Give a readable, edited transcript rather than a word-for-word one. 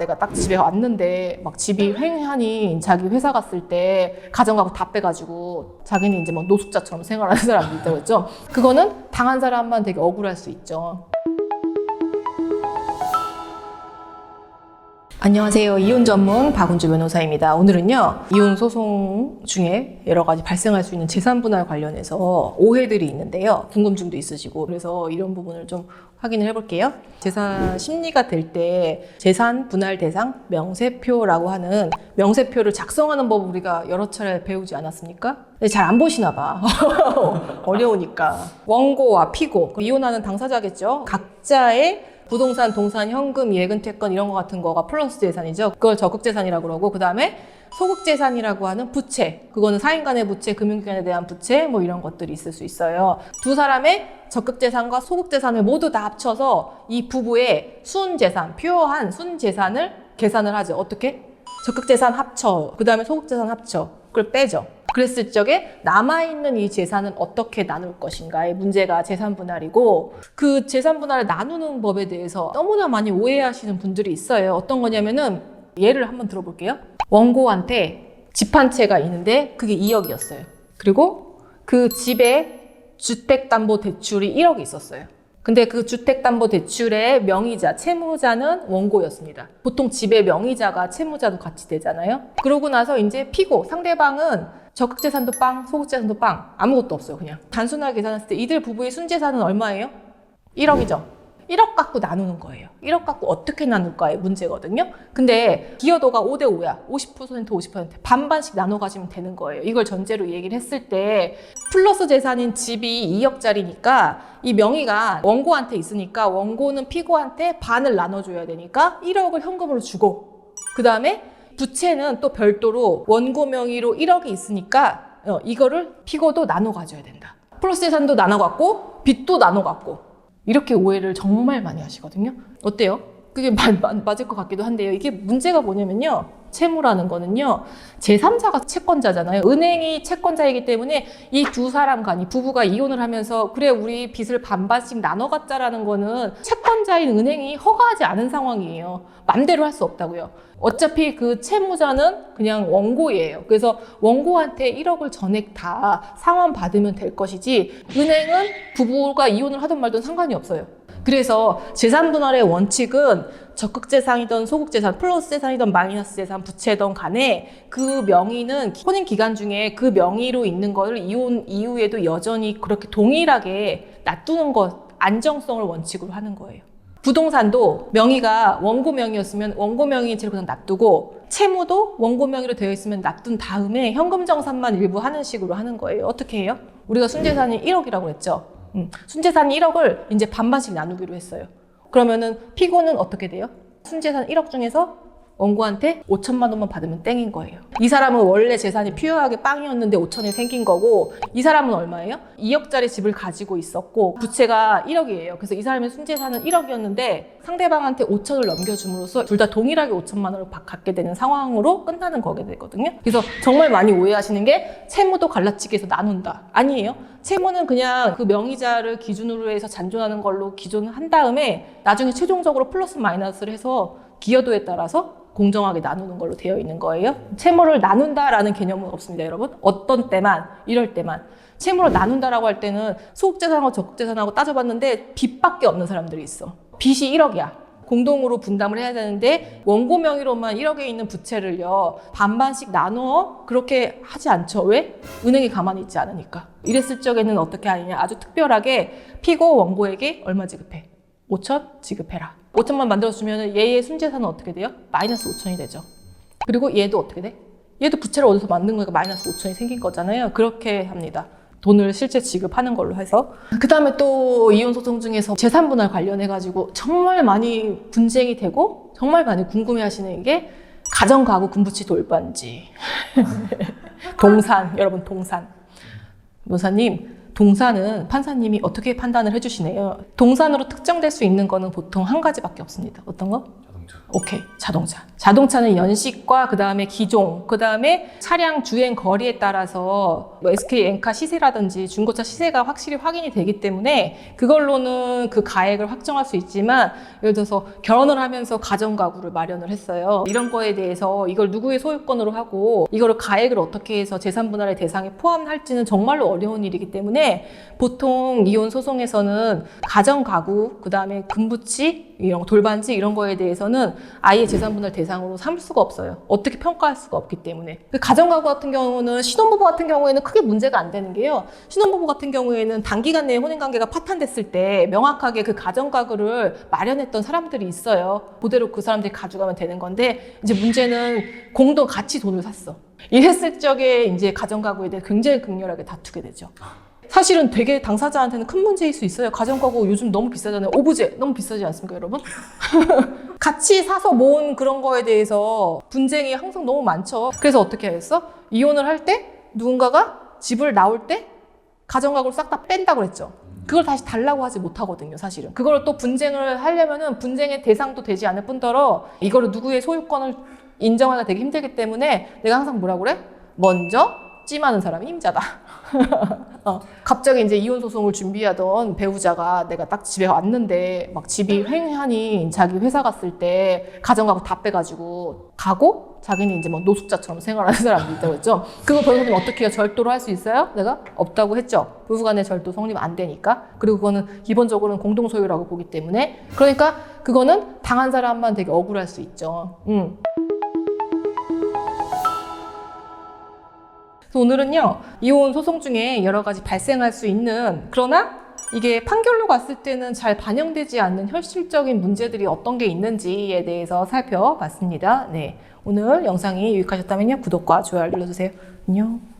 내가 딱 집에 왔는데 막 집이 횡하니 자기 회사 갔을 때 가정가구 다 빼가지고 자기는 이제 뭐 노숙자처럼 생활하는 사람도 있다고 했죠. 그거는 당한 사람만 되게 억울할 수 있죠. 안녕하세요. 이혼 전문 박은주 변호사입니다. 오늘은요, 이혼 소송 중에 여러 가지 발생할 수 있는 재산 분할 관련해서 오해들이 있는데요. 궁금증도 있으시고, 그래서 이런 부분을 좀 확인을 해볼게요. 재산 심리가 될 때 재산 분할 대상 명세표라고 하는 명세표를 작성하는 법 우리가 여러 차례 배우지 않았습니까? 잘 안 보시나 봐. 어려우니까. 원고와 피고, 이혼하는 당사자겠죠. 각자의 부동산, 동산, 현금, 예금, 채권 이런 거 같은 거가 플러스 재산이죠. 그걸 적극재산이라고 그러고, 그 다음에 소극재산이라고 하는 부채, 그거는 사인 간의 부채, 금융기관에 대한 부채, 뭐 이런 것들이 있을 수 있어요. 두 사람의 적극재산과 소극재산을 모두 다 합쳐서 이 부부의 순재산, 퓨어한 순재산을 계산을 하죠. 어떻게? 적극재산 합쳐, 그 다음에 소극재산 합쳐, 그걸 빼죠. 그랬을 적에 남아있는 이 재산은 어떻게 나눌 것인가의 문제가 재산 분할이고, 그 재산 분할을 나누는 법에 대해서 너무나 많이 오해하시는 분들이 있어요. 어떤 거냐면은, 예를 한번 들어볼게요. 원고한테 집 한 채가 있는데 그게 2억이었어요. 그리고 그 집에 주택담보대출이 1억이 있었어요. 근데 그 주택담보대출의 명의자, 채무자는 원고였습니다. 보통 집의 명의자가 채무자도 같이 되잖아요. 그러고 나서 이제 피고, 상대방은 적극재산도 빵, 소극재산도 빵, 아무것도 없어요. 그냥 단순하게 계산했을 때 이들 부부의 순재산은 얼마예요? 1억이죠. 1억 갖고 나누는 거예요. 1억 갖고 어떻게 나눌까의 문제거든요. 근데 기여도가 5대5야. 50%, 50%. 반반씩 나눠 가지면 되는 거예요. 이걸 전제로 얘기를 했을 때 플러스 재산인 집이 2억짜리니까 이 명의가 원고한테 있으니까 원고는 피고한테 반을 나눠줘야 되니까 1억을 현금으로 주고, 그 다음에 부채는 또 별도로 원고 명의로 1억이 있으니까 이거를 피고도 나눠 가져야 된다. 플러스 재산도 나눠 갖고 빚도 나눠 갖고. 이렇게 오해를 정말 많이 하시거든요. 어때요? 그게 맞을 것 같기도 한데요. 이게 문제가 뭐냐면요. 채무라는 거는요, 제3자가 채권자잖아요. 은행이 채권자이기 때문에 이 두 사람 간이, 부부가 이혼을 하면서 그래 우리 빚을 반반씩 나눠 갖자라는 거는 채권자인 은행이 허가하지 않은 상황이에요. 맘대로 할 수 없다고요. 어차피 그 채무자는 그냥 원고예요. 그래서 원고한테 1억을 전액 다 상환받으면 될 것이지, 은행은 부부가 이혼을 하든 말든 상관이 없어요. 그래서 재산 분할의 원칙은 적극재산이든 소극재산, 플러스 재산이든 마이너스 재산, 부채든 간에 그 명의는 혼인 기간 중에 그 명의로 있는 거를 이혼 이후에도 여전히 그렇게 동일하게 놔두는 것, 안정성을 원칙으로 하는 거예요. 부동산도 명의가 원고 명의였으면 원고 명의인 채로 그냥 놔두고, 채무도 원고 명의로 되어 있으면 놔둔 다음에 현금 정산만 일부 하는 식으로 하는 거예요. 어떻게 해요? 우리가 순재산이 1억이라고 했죠. 순재산 1억을 이제 반반씩 나누기로 했어요. 그러면은 피고는 어떻게 돼요? 순재산 1억 중에서 원고한테 5천만 원만 받으면 땡인 거예요. 이 사람은 원래 재산이 퓨어하게 빵이었는데 5천이 생긴 거고, 이 사람은 얼마예요? 2억짜리 집을 가지고 있었고 부채가 1억이에요. 그래서 이 사람의 순재산은 1억이었는데 상대방한테 5천을 넘겨줌으로써 둘 다 동일하게 5천만 원을 갖게 되는 상황으로 끝나는 거게 되거든요. 그래서 정말 많이 오해하시는 게 채무도 갈라치기 해서 나눈다. 아니에요. 채무는 그냥 그 명의자를 기준으로 해서 잔존하는 걸로 기준을 한 다음에 나중에 최종적으로 플러스 마이너스를 해서 기여도에 따라서 공정하게 나누는 걸로 되어 있는 거예요. 채무를 나눈다라는 개념은 없습니다, 여러분. 어떤 때만, 이럴 때만. 채무를 나눈다라고 할 때는 소극재산하고 적극재산하고 따져봤는데 빚밖에 없는 사람들이 있어. 빚이 1억이야. 공동으로 분담을 해야 되는데 원고 명의로만 1억에 있는 부채를요, 반반씩 나누어 그렇게 하지 않죠. 왜? 은행이 가만히 있지 않으니까. 이랬을 적에는 어떻게 하느냐. 아주 특별하게 피고 원고에게 얼마 지급해? 5천 지급해라. 5천만 만들어주면 얘의 순재산은 어떻게 돼요? 마이너스 5천이 되죠. 그리고 얘도 어떻게 돼? 얘도 부채를 얻어서 만든 거니까 마이너스 5천이 생긴 거잖아요. 그렇게 합니다. 돈을 실제 지급하는 걸로 해서. 그 다음에 또 이혼 소송 중에서 재산 분할 관련해가지고 정말 많이 분쟁이 되고 정말 많이 궁금해 하시는 게 가정, 가구, 군부치, 돌반지. 동산, 여러분 동산. 변호사님, 동산은 판사님이 어떻게 판단을 해주시네요. 동산으로 특정될 수 있는 거는 보통 한 가지밖에 없습니다. 어떤 거? 자동차. 오케이, 자동차. 자동차는 연식과 그 다음에 기종, 그 다음에 차량 주행 거리에 따라서 뭐 SK 엔카 시세라든지 중고차 시세가 확실히 확인이 되기 때문에 그걸로는 그 가액을 확정할 수 있지만, 예를 들어서 결혼을 하면서 가정가구를 마련을 했어요. 이런 거에 대해서 이걸 누구의 소유권으로 하고 이거를 가액을 어떻게 해서 재산분할의 대상에 포함할지는 정말로 어려운 일이기 때문에 보통 이혼 소송에서는 가정가구, 그 다음에 금부치, 이런 돌반지 이런 거에 대해서는 아예 재산분할 대상으로 삼을 수가 없어요. 어떻게 평가할 수가 없기 때문에. 가정가구 같은 경우는 신혼부부 같은 경우에는 크게 문제가 안 되는 게요. 신혼부부 같은 경우에는 단기간 내에 혼인관계가 파탄됐을 때 명확하게 그 가정가구를 마련했던 사람들이 있어요. 그대로 그 사람들이 가져가면 되는 건데, 이제 문제는 공동 같이 돈을 샀어. 이랬을 적에 이제 가정가구에 대해 굉장히 극렬하게 다투게 되죠. 사실은 되게 당사자한테는 큰 문제일 수 있어요. 가정가구 요즘 너무 비싸잖아요. 오브제 너무 비싸지 않습니까, 여러분? 같이 사서 모은 그런 거에 대해서 분쟁이 항상 너무 많죠. 그래서 어떻게 하겠어? 이혼을 할 때 누군가가 집을 나올 때 가정가구를 싹 다 뺀다고 그랬죠. 그걸 다시 달라고 하지 못하거든요, 사실은. 그걸 또 분쟁을 하려면은 분쟁의 대상도 되지 않을 뿐더러 이거를 누구의 소유권을 인정하기가 되게 힘들기 때문에 내가 항상 뭐라고 그래? 먼저 찜하는 사람이 임자다. 갑자기 이제 이혼 소송을 준비하던 배우자가 내가 딱 집에 왔는데 막 집이 횡하니 자기 회사 갔을 때 가정가구 다 빼가지고 가고 자기는 이제 막 노숙자처럼 생활하는 사람도 있다고 했죠. 그거 변호사님 어떻게 해요? 절도로 할 수 있어요? 내가 없다고 했죠. 부부간의 절도 성립 안 되니까. 그리고 그거는 기본적으로는 공동소유라고 보기 때문에, 그러니까 그거는 당한 사람만 되게 억울할 수 있죠. 그래서 오늘은요, 이혼 소송 중에 여러 가지 발생할 수 있는, 그러나 이게 판결로 갔을 때는 잘 반영되지 않는 현실적인 문제들이 어떤 게 있는지에 대해서 살펴봤습니다. 네, 오늘 영상이 유익하셨다면요, 구독과 좋아요 눌러주세요. 안녕.